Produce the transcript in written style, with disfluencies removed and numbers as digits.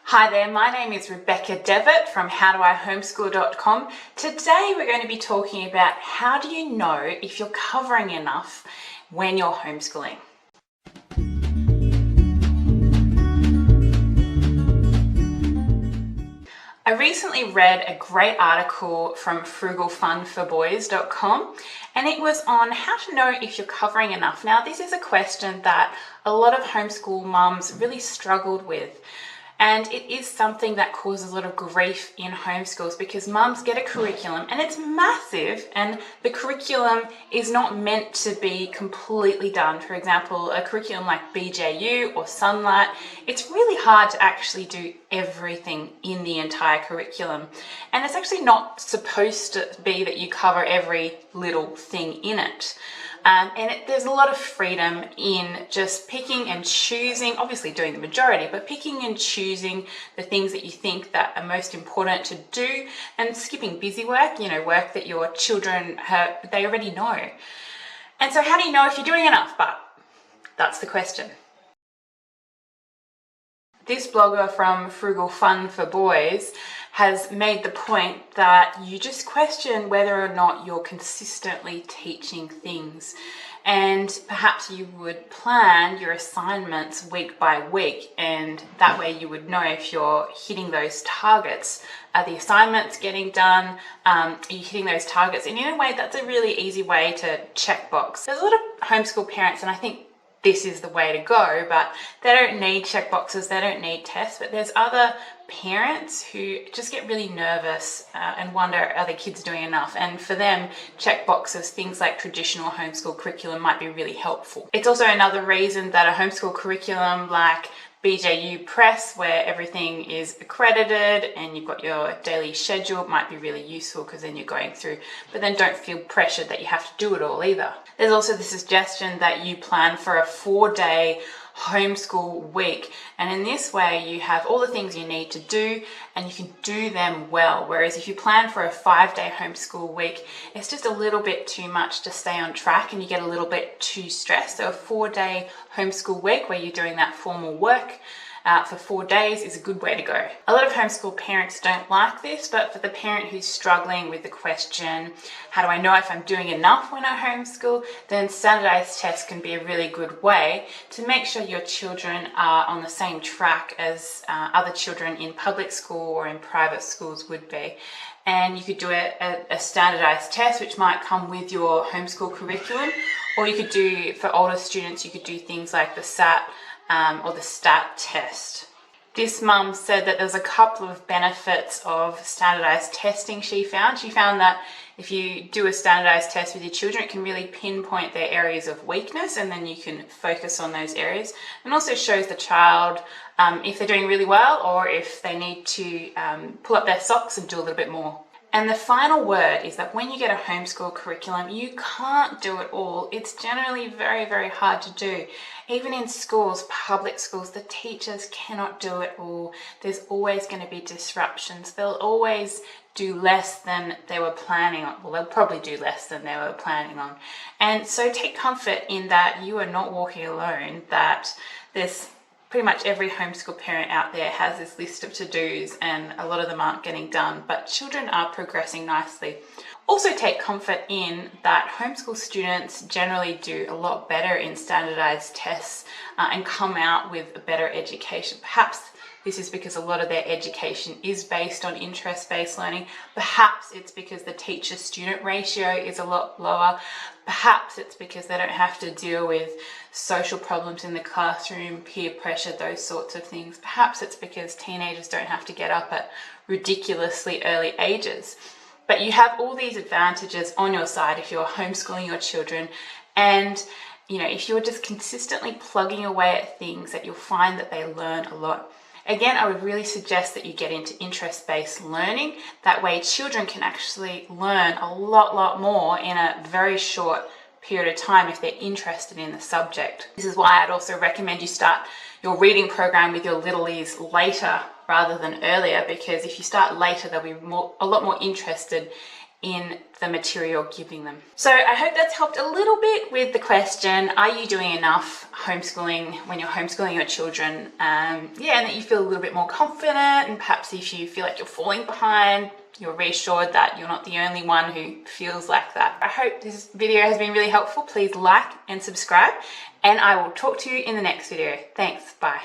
Hi there, my name is Rebecca Devitt from howdoihomeschool.com. Today we're going to be talking about how do you know if you're covering enough when you're homeschooling. I recently read a great article from frugalfunforboys.com and it was on how to know if you're covering enough. Now this is a question that a lot of homeschool mums really struggled with. And it is something that causes a lot of grief in homeschools because mums get a curriculum and it's massive and the curriculum is not meant to be completely done. For example, a curriculum like BJU or Sonlight, it's really hard to actually do everything in the entire curriculum. And it's actually not supposed to be that you cover every little thing in it. There's a lot of freedom in just picking and choosing, obviously doing the majority, but picking and choosing the things that you think that are most important to do and skipping busy work, work that your children they already know. And so how do you know if you're doing enough? But that's the question. This blogger from Frugal Fun for Boys has made the point that you just question whether or not you're consistently teaching things. And perhaps you would plan your assignments week by week, and that way you would know if you're hitting those targets. Are the assignments getting done? Are you hitting those targets? And in a way, that's a really easy way to check box. There's a lot of homeschool parents, and I think this is the way to go, but they don't need check boxes, they don't need tests, but there's other parents who just get really nervous and wonder, are their kids doing enough? And for them, check boxes, things like traditional homeschool curriculum might be really helpful. It's also another reason that a homeschool curriculum like BJU Press, where everything is accredited and you've got your daily schedule, might be really useful because then you're going through, but then don't feel pressured that you have to do it all either. There's also the suggestion that you plan for a 4-day homeschool week, and in this way you have all the things you need to do and you can do them well, whereas if you plan for a 5-day homeschool week, it's just a little bit too much to stay on track and you get a little bit too stressed. So a 4-day homeschool week where you're doing that formal work for 4 days is a good way to go. A lot of homeschool parents don't like this, but for the parent who's struggling with the question, how do I know if I'm doing enough when I homeschool, then standardized tests can be a really good way to make sure your children are on the same track as other children in public school or in private schools would be. And you could do a standardized test, which might come with your homeschool curriculum, or you could do, for older students, you could do things like the SAT or the STAT test. This mum said that there's a couple of benefits of standardized testing she found. She found that if you do a standardized test with your children, it can really pinpoint their areas of weakness and then you can focus on those areas, and also shows the child if they're doing really well or if they need to pull up their socks and do a little bit more. And the final word is that when you get a homeschool curriculum, you can't do it all. It's generally very, very hard to do. Even in schools, public schools, the teachers cannot do it all. There's always going to be disruptions. They'll always do less than they were planning on. Well, they'll probably do less than they were planning on. And so take comfort in that you are not walking alone, that there's pretty much every homeschool parent out there has this list of to-dos and a lot of them aren't getting done, but children are progressing nicely. Also take comfort in that homeschool students generally do a lot better in standardized tests and come out with a better education. Perhaps this is because a lot of their education is based on interest-based learning. Perhaps it's because the teacher-student ratio is a lot lower. Perhaps it's because they don't have to deal with social problems in the classroom, peer pressure, those sorts of things. Perhaps it's because teenagers don't have to get up at ridiculously early ages. But you have all these advantages on your side if you're homeschooling your children, and if you're just consistently plugging away at things, that you'll find that they learn a lot. Again, I would really suggest that you get into interest-based learning. That way children can actually learn a lot more in a very short period of time if they're interested in the subject. This is why I'd also recommend you start your reading program with your littlies later rather than earlier, because if you start later, they'll be a lot more interested in the material you're giving them. So I hope that's helped a little bit with the question, are you doing enough homeschooling when you're homeschooling your children? And that you feel a little bit more confident, and perhaps if you feel like you're falling behind, you're reassured that you're not the only one who feels like that. I hope this video has been really helpful. Please like and subscribe, and I will talk to you in the next video. Thanks, bye.